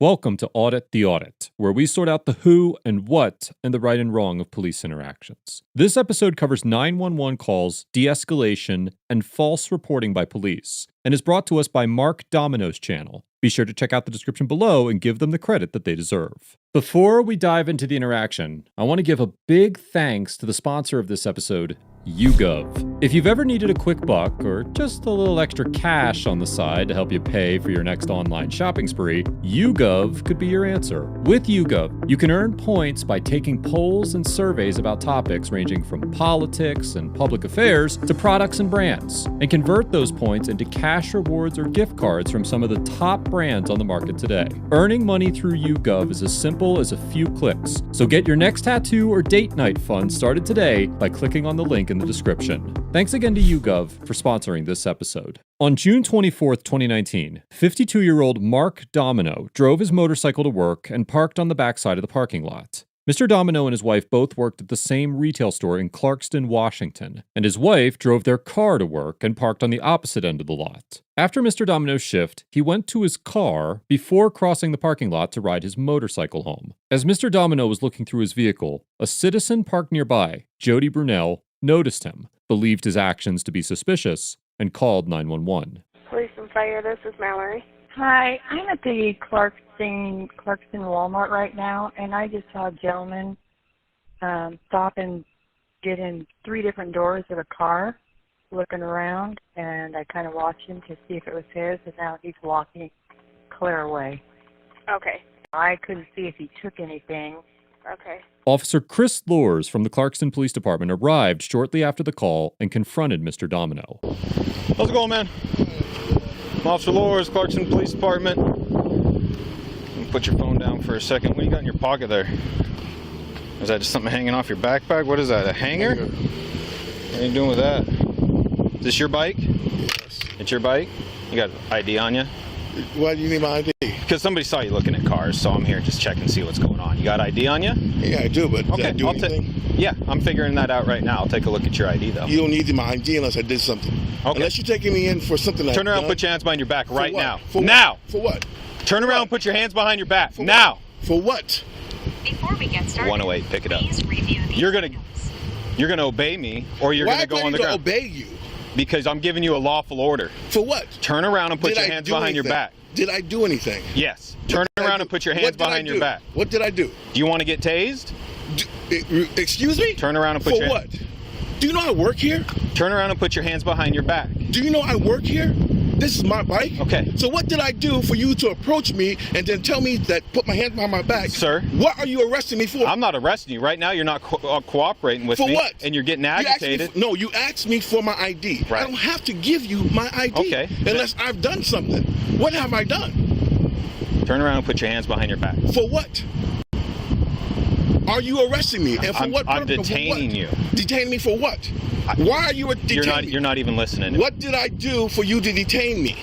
Welcome to Audit the Audit, where we sort out the who and what and the right and wrong of police interactions. This episode covers 911 calls, de-escalation, and false reporting by police, and is brought to us by Mark Domino's channel. Be sure to check out the description below and give them the credit that they deserve. Before we dive into the interaction, I want to give a big thanks to the sponsor of this episode, YouGov. If you've ever needed a quick buck or just a little extra cash on the side to help you pay for your next online shopping spree, YouGov could be your answer. With YouGov, you can earn points by taking polls and surveys about topics ranging from politics and public affairs to products and brands, and convert those points into cash rewards or gift cards from some of the top brands on the market today. Earning money through YouGov is as simple as a few clicks, so get your next tattoo or date night fun started today by clicking on the link in the description. Thanks again to YouGov for sponsoring this episode. On June 24th, 2019, 52-year-old Mark Domino drove his motorcycle to work and parked on the backside of the parking lot. Mr. Domino and his wife both worked at the same retail store in Clarkston, Washington, and his wife drove their car to work and parked on the opposite end of the lot. After Mr. Domino's shift, he went to his car before crossing the parking lot to ride his motorcycle home. As Mr. Domino was looking through his vehicle, a citizen parked nearby, Jody Brunel, noticed him, believed his actions to be suspicious, and called 911. Police and fire, this is Mallory. Hi, I'm at the Clarkston Walmart right now, and I just saw a gentleman stop and get in 3 different doors of a car, looking around, and I kind of watched him to see if it was his, and now he's walking clear away. Okay. I couldn't see if he took anything. Okay. Officer Chris Lors from the Clarkston Police Department arrived shortly after the call and confronted Mr. Domino. How's it going, man? I'm Officer Lors, Clarkston Police Department. Put your phone down for a second. What do you got in your pocket there? Is that just something hanging off your backpack? What is that, a hanger? What are you doing with that? Is this your bike? Yes. It's your bike? You got ID on you? Why do you need my ID? Because somebody saw you looking at cars, so I'm here just checking to see what's going on. You got ID on you? Yeah, I do, but did I do I'll anything? Yeah, I'm figuring that out right now. I'll take a look at your ID, though. You don't need my ID unless I did something. Okay. Unless you're taking me in for something like Turn around, put your hands behind your back right what? now. For now! What? For what? Turn around and put your hands behind your back. Now! For what? Before we get started, 108, pick it up. please review these You're gonna items. obey me, or you're Why gonna go do I on the need to ground. obey you? Because I'm giving you a lawful order. For what? Turn around and put Did your I hands do behind your anything? back. Did I do anything? Yes. Turn What did I around do? and put your What hands did I behind your do? back. What did I do? Do you want to get tased? Excuse me? Turn around and put For your what? Do you know I work here? Turn around and put your hands behind your back. Do you know I work here? This is my bike. Okay. So what did I do for you to approach me and then tell me that put my hands behind my back? Sir. What are you arresting me for? I'm not arresting you. Right now, you're not cooperating with For me. what? And you're getting You asked me agitated. you asked me for my ID. Right. I don't have to give you my ID Okay. unless I've done something. What have I done? Turn around and put your hands behind your back. For what? Are you arresting me? And for I'm- what I'm purpose? detaining you. Detaining me for what? Why are you detaining me? You're not even listening. What did I do for you to detain me?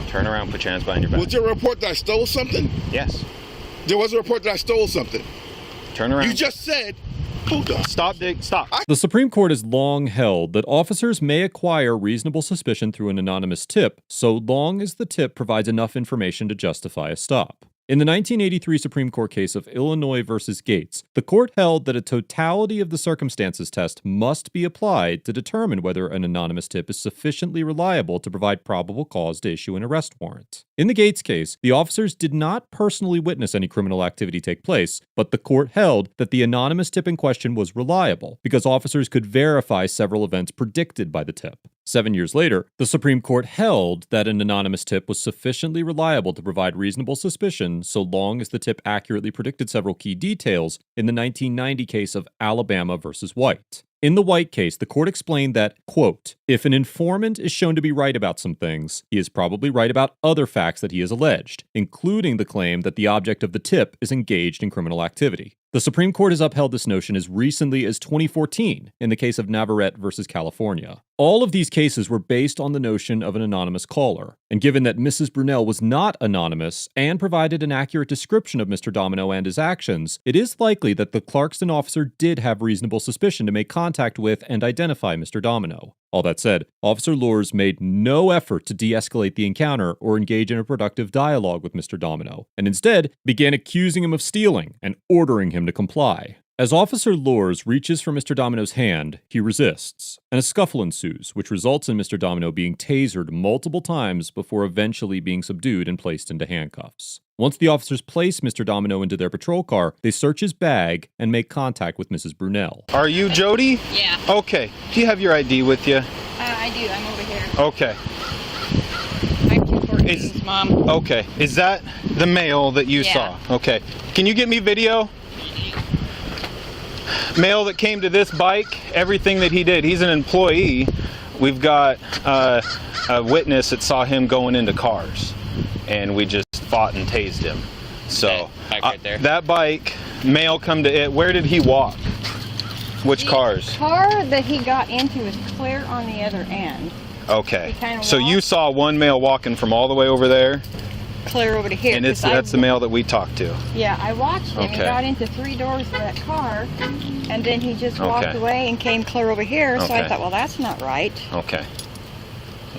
Turn around and put your hands behind your back. Was there a report that I stole something? Yes. There was a report that I stole something. Turn around. You just said, hold on. Stop, Dick. Stop. The Supreme Court has long held that officers may acquire reasonable suspicion through an anonymous tip, so long as the tip provides enough information to justify a stop. In the 1983 Supreme Court case of Illinois versus Gates, the court held that a totality of the circumstances test must be applied to determine whether an anonymous tip is sufficiently reliable to provide probable cause to issue an arrest warrant. In the Gates case, the officers did not personally witness any criminal activity take place, but the court held that the anonymous tip in question was reliable because officers could verify several events predicted by the tip. 7 years later, the Supreme Court held that an anonymous tip was sufficiently reliable to provide reasonable suspicion so long as the tip accurately predicted several key details in the 1990 case of Alabama versus White. In the White case, the court explained that, quote, if an informant is shown to be right about some things, he is probably right about other facts that he has alleged, including the claim that the object of the tip is engaged in criminal activity. The Supreme Court has upheld this notion as recently as 2014 in the case of Navarrete versus California. All of these cases were based on the notion of an anonymous caller, and given that Mrs. Brunel was not anonymous and provided an accurate description of Mr. Domino and his actions, it is likely that the Clarkston officer did have reasonable suspicion to make contact with and identify Mr. Domino. All that said, Officer Loers made no effort to de-escalate the encounter or engage in a productive dialogue with Mr. Domino, and instead began accusing him of stealing and ordering him to comply. As Officer Loers reaches for Mr. Domino's hand, he resists, and a scuffle ensues, which results in Mr. Domino being tasered multiple times before eventually being subdued and placed into handcuffs. Once the officers place Mr. Domino into their patrol car, they search his bag and make contact with Mrs. Brunel. Are you Jody? Yeah. Okay. Do you have your ID with you? I do. I'm over here. Okay. I'm 214's mom. Okay. Is that the mail that you Yeah. saw? Okay. Can you get me video? Mail that came to this bike, everything that he did. He's an employee. We've got a witness that saw him going into cars, and we just fought and tased him. So Okay, bike right there. that bike, mail come to it. Where did he walk? Which cars? The car that he got into was clear on the other end. Okay. He kinda So you walked. saw one male walking from all the way over there, Clear over to here. and 'cause that's the male that we talked to. Yeah, I watched him. He Okay. got into 3 doors of that car, and then he just walked Okay. away and came clear over here. So Okay. I thought, well, that's not right. Okay.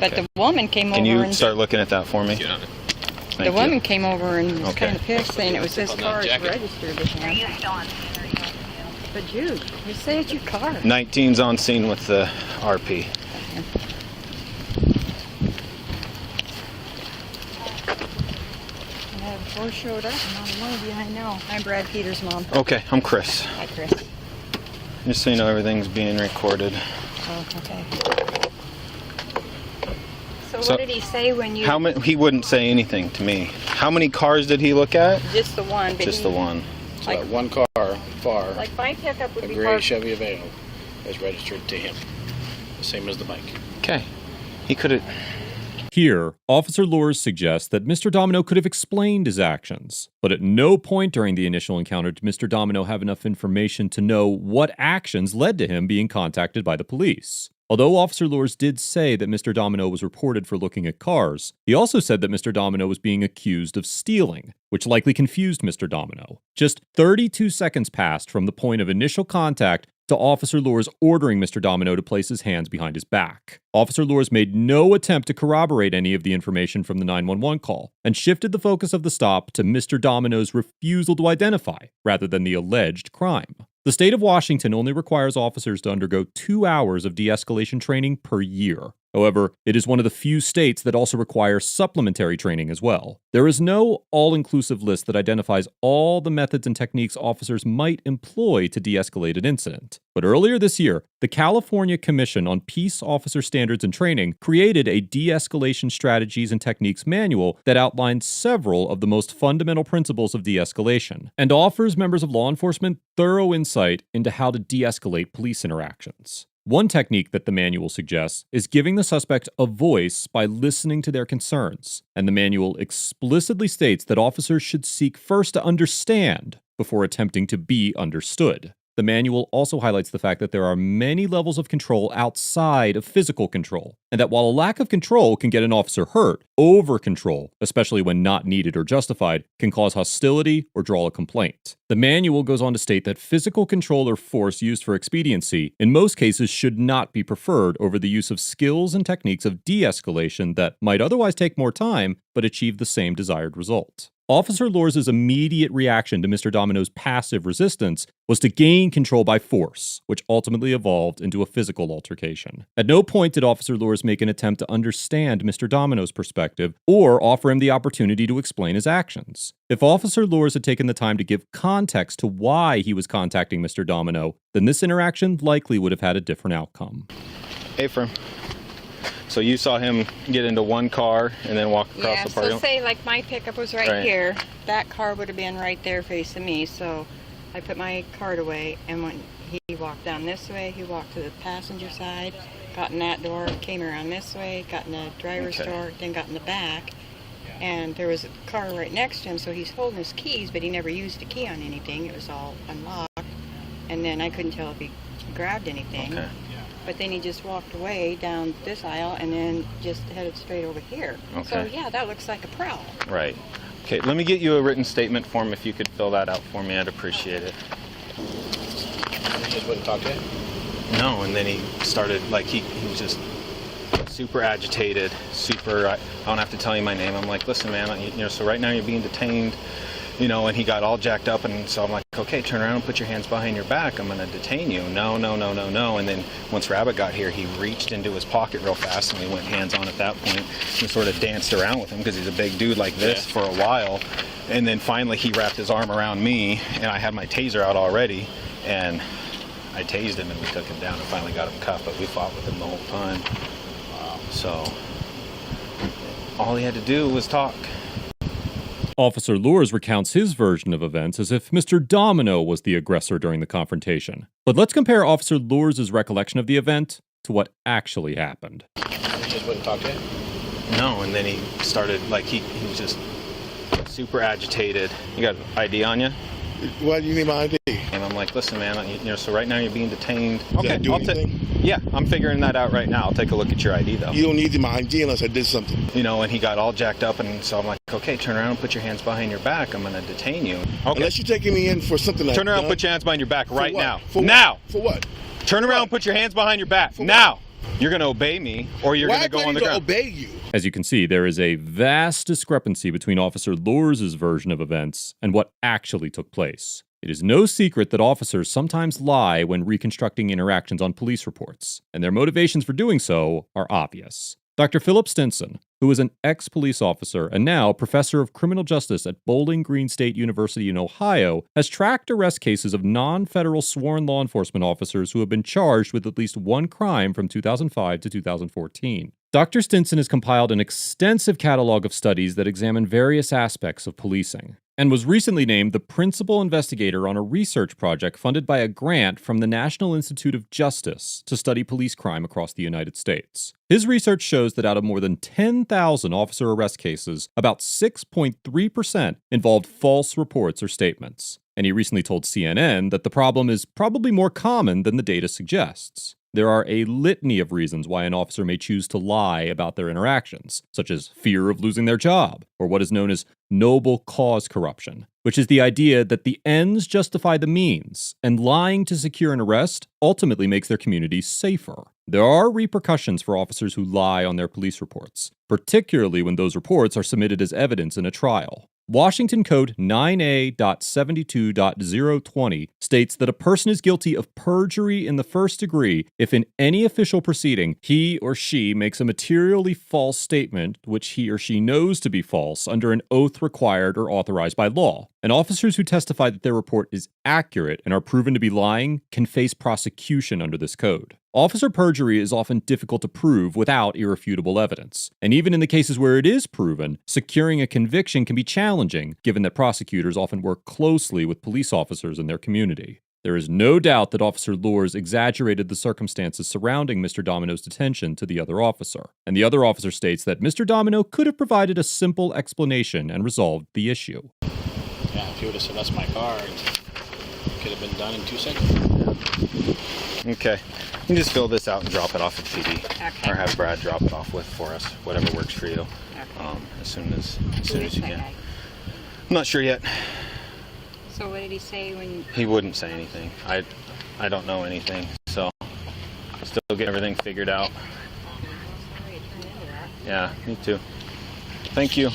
But Okay. the woman came Can over you and start looking at that for me? Yeah. Thank the you. woman came over and was Okay. kind of pissed, saying it was his On that car is jacket. registered with him. But Jude, you say it's your car. 19's on scene with the RP. Yeah, before it showed up, not one of you I know. I'm Brad Peters' mom. Okay, I'm Chris. Hi, Chris. Just so you know, everything's being recorded. Oh, okay. So, So, what did he say when you... How many? He wouldn't say anything to me. How many cars did he look at? Just the one. But Just the one. Like, One car, far, like my pickup would a be gray parked. Chevy Aveo is registered to him, the same as the bike. Okay. He could have. Here, Officer Loers suggests that Mr. Domino could have explained his actions, but at no point during the initial encounter did Mr. Domino have enough information to know what actions led to him being contacted by the police. Although Officer Loers did say that Mr. Domino was reported for looking at cars, he also said that Mr. Domino was being accused of stealing, which likely confused Mr. Domino. Just 32 seconds passed from the point of initial contact to Officer Loers ordering Mr. Domino to place his hands behind his back. Officer Loers made no attempt to corroborate any of the information from the 911 call and shifted the focus of the stop to Mr. Domino's refusal to identify rather than the alleged crime. The state of Washington only requires officers to undergo 2 hours of de-escalation training per year. However, it is one of the few states that also require supplementary training as well. There is no all-inclusive list that identifies all the methods and techniques officers might employ to de-escalate an incident. But earlier this year, the California Commission on Peace Officer Standards and Training created a de-escalation strategies and techniques manual that outlines several of the most fundamental principles of de-escalation and offers members of law enforcement thorough insight into how to de-escalate police interactions. One technique that the manual suggests is giving the suspect a voice by listening to their concerns, and the manual explicitly states that officers should seek first to understand before attempting to be understood. The manual also highlights the fact that there are many levels of control outside of physical control, and that while a lack of control can get an officer hurt, over-control, especially when not needed or justified, can cause hostility or draw a complaint. The manual goes on to state that physical control or force used for expediency, in most cases, should not be preferred over the use of skills and techniques of de-escalation that might otherwise take more time but achieve the same desired result. Officer Loers' immediate reaction to Mr. Domino's passive resistance was to gain control by force, which ultimately evolved into a physical altercation. At no point did Officer Loers make an attempt to understand Mr. Domino's perspective or offer him the opportunity to explain his actions. If Officer Loers had taken the time to give context to why he was contacting Mr. Domino, then this interaction likely would have had a different outcome. Hey, Fern. So you saw him get into one car and then walk across Yeah, the parking so lot? say like my pickup was right Right. here. That car would have been right there facing me. So I put my card away, and when he walked down this way, he walked to the passenger side, got in that door, came around this way, got in the driver's Okay. door, then got in the back. And there was a car right next to him, so he's holding his keys, but he never used the key on anything. It was all unlocked. And then I couldn't tell if he grabbed anything. Okay. but then he just walked away down this aisle and then just headed straight over here. Okay. So yeah, that looks like a prowl. Right. Okay, let me get you a written statement form. If you could fill that out for me, I'd appreciate it. He just wouldn't talk to you? No, and then he started, like, he was just super agitated, I don't have to tell you my name. I'm like, listen, man, so right now you're being detained, and he got all jacked up, and so I'm like, okay, turn around and put your hands behind your back. I'm going to detain you. No. And then once Rabbit got here, he reached into his pocket real fast, and we went hands-on at that point and sort of danced around with him because he's a big dude like this for a while. And then finally he wrapped his arm around me, and I had my taser out already, and I tased him, and we took him down and finally got him cuffed, but we fought with him the whole time. So all he had to do was talk. Officer Lures recounts his version of events as if Mr. Domino was the aggressor during the confrontation. But let's compare Officer Lures' recollection of the event to what actually happened. He just wouldn't talk to you? No, and then he started, like, he was just super agitated. You got ID on you? Why do you need my ID? And I'm like, listen, man, so right now you're being detained. Did I do anything? Yeah, I'm figuring that out right now. I'll take a look at your ID, though. You don't need my ID unless I did something. And he got all jacked up, and so I'm like, okay, turn around and put your hands behind your back. I'm going to detain you. Okay. Unless you're taking me in for something like Turn around and put your hands behind your back right now. For now! What? For what? Turn around and put your hands behind your back now! You're going to obey me, or you're going to go on the Why ground. do I need to obey you? As you can see, there is a vast discrepancy between Officer Lures' version of events and what actually took place. It is no secret that officers sometimes lie when reconstructing interactions on police reports, and their motivations for doing so are obvious. Dr. Philip Stinson, who is an ex-police officer and now professor of criminal justice at Bowling Green State University in Ohio, has tracked arrest cases of non-federal sworn law enforcement officers who have been charged with at least one crime from 2005 to 2014. Dr. Stinson has compiled an extensive catalog of studies that examine various aspects of policing, and was recently named the principal investigator on a research project funded by a grant from the National Institute of Justice to study police crime across the United States. His research shows that out of more than 10,000 officer arrest cases, about 6.3% involved false reports or statements. And he recently told CNN that the problem is probably more common than the data suggests. There are a litany of reasons why an officer may choose to lie about their interactions, such as fear of losing their job, or what is known as noble cause corruption, which is the idea that the ends justify the means, and lying to secure an arrest ultimately makes their community safer. There are repercussions for officers who lie on their police reports, particularly when those reports are submitted as evidence in a trial. Washington Code 9A.72.020 states that a person is guilty of perjury in the first degree if in any official proceeding he or she makes a materially false statement which he or she knows to be false under an oath required or authorized by law. And officers who testify that their report is accurate and are proven to be lying can face prosecution under this code. Officer perjury is often difficult to prove without irrefutable evidence. And even in the cases where it is proven, securing a conviction can be challenging, given that prosecutors often work closely with police officers in their community. There is no doubt that Officer Lures exaggerated the circumstances surrounding Mr. Domino's detention to the other officer. And the other officer states that Mr. Domino could have provided a simple explanation and resolved the issue. Yeah, if you would have said, that's my car, it could have been done in 2 seconds. Okay. You can just fill this out and drop it off at PD. Okay. Or have Brad drop it off for us, whatever works for you. Okay. As soon as Who is you that can. guy? I'm not sure yet. So what did he say when... He wouldn't say anything. I don't know anything, so still get everything figured out. Sorry, it turned into that. Yeah, me too. Thank you.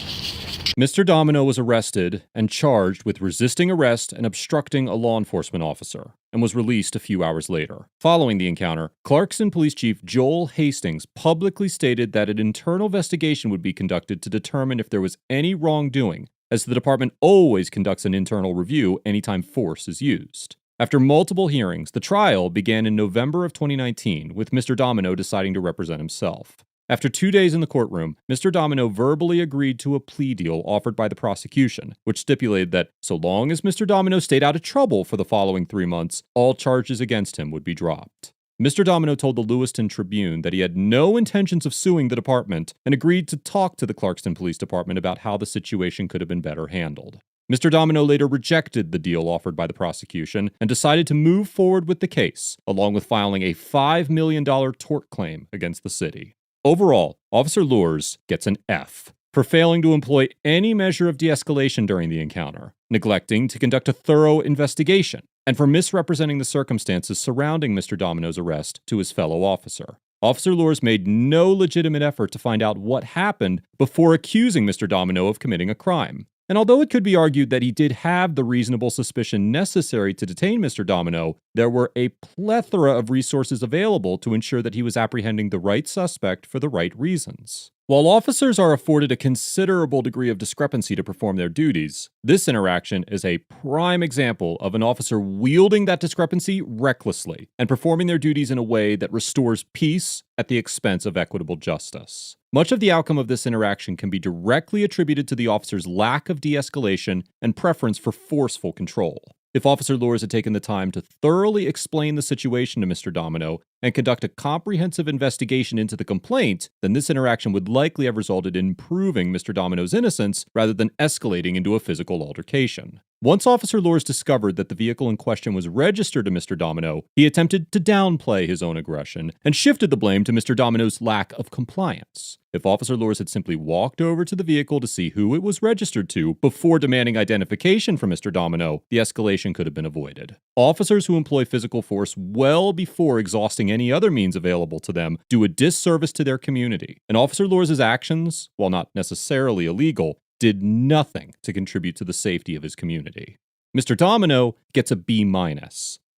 Mr. Domino was arrested and charged with resisting arrest and obstructing a law enforcement officer, and was released a few hours later. Following the encounter, Clarkston Police Chief Joel Hastings publicly stated that an internal investigation would be conducted to determine if there was any wrongdoing, as the department always conducts an internal review anytime force is used. After multiple hearings, the trial began in November of 2019, with Mr. Domino deciding to represent himself. After 2 days in the courtroom, Mr. Domino verbally agreed to a plea deal offered by the prosecution, which stipulated that so long as Mr. Domino stayed out of trouble for the following 3 months, all charges against him would be dropped. Mr. Domino told the Lewiston Tribune that he had no intentions of suing the department and agreed to talk to the Clarkston Police Department about how the situation could have been better handled. Mr. Domino later rejected the deal offered by the prosecution and decided to move forward with the case, along with filing a $5 million tort claim against the city. Overall, Officer Luers gets an F for failing to employ any measure of de-escalation during the encounter, neglecting to conduct a thorough investigation, and for misrepresenting the circumstances surrounding Mr. Domino's arrest to his fellow officer. Officer Luers made no legitimate effort to find out what happened before accusing Mr. Domino of committing a crime. And although it could be argued that he did have the reasonable suspicion necessary to detain Mr. Domino, there were a plethora of resources available to ensure that he was apprehending the right suspect for the right reasons. While officers are afforded a considerable degree of discrepancy to perform their duties, this interaction is a prime example of an officer wielding that discrepancy recklessly and performing their duties in a way that restores peace at the expense of equitable justice. Much of the outcome of this interaction can be directly attributed to the officer's lack of de-escalation and preference for forceful control. If Officer Luers had taken the time to thoroughly explain the situation to Mr. Domino and conduct a comprehensive investigation into the complaint, then this interaction would likely have resulted in proving Mr. Domino's innocence rather than escalating into a physical altercation. Once Officer Luers discovered that the vehicle in question was registered to Mr. Domino, he attempted to downplay his own aggression and shifted the blame to Mr. Domino's lack of compliance. If Officer Luers had simply walked over to the vehicle to see who it was registered to before demanding identification from Mr. Domino, the escalation could have been avoided. Officers who employ physical force well before exhausting any other means available to them do a disservice to their community. And Officer Luers' actions, while not necessarily illegal, did nothing to contribute to the safety of his community. Mr. Domino gets a B-,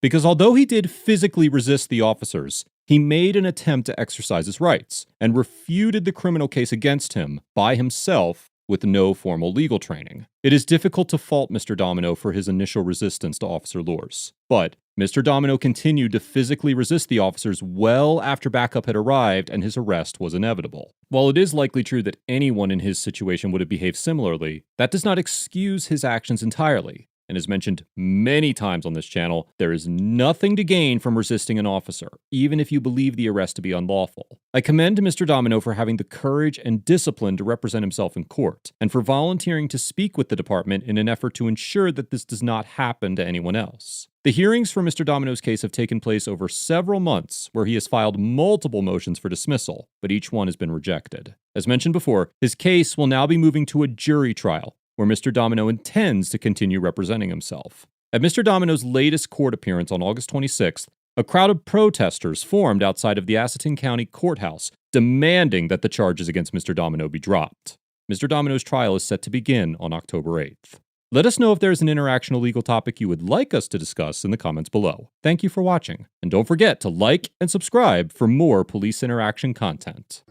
because although he did physically resist the officers, he made an attempt to exercise his rights and refuted the criminal case against him by himself with no formal legal training. It is difficult to fault Mr. Domino for his initial resistance to Officer Luers, but Mr. Domino continued to physically resist the officers well after backup had arrived and his arrest was inevitable. While it is likely true that anyone in his situation would have behaved similarly, that does not excuse his actions entirely. And as mentioned many times on this channel, there is nothing to gain from resisting an officer, even if you believe the arrest to be unlawful. I commend Mr. Domino for having the courage and discipline to represent himself in court, and for volunteering to speak with the department in an effort to ensure that this does not happen to anyone else. The hearings for Mr. Domino's case have taken place over several months, where he has filed multiple motions for dismissal, but each one has been rejected. As mentioned before, his case will now be moving to a jury trial, where Mr. Domino intends to continue representing himself. At Mr. Domino's latest court appearance on August 26th, a crowd of protesters formed outside of the Asotin County Courthouse, demanding that the charges against Mr. Domino be dropped. Mr. Domino's trial is set to begin on October 8th. Let us know if there's an interactional legal topic you would like us to discuss in the comments below. Thank you for watching, and don't forget to like and subscribe for more police interaction content.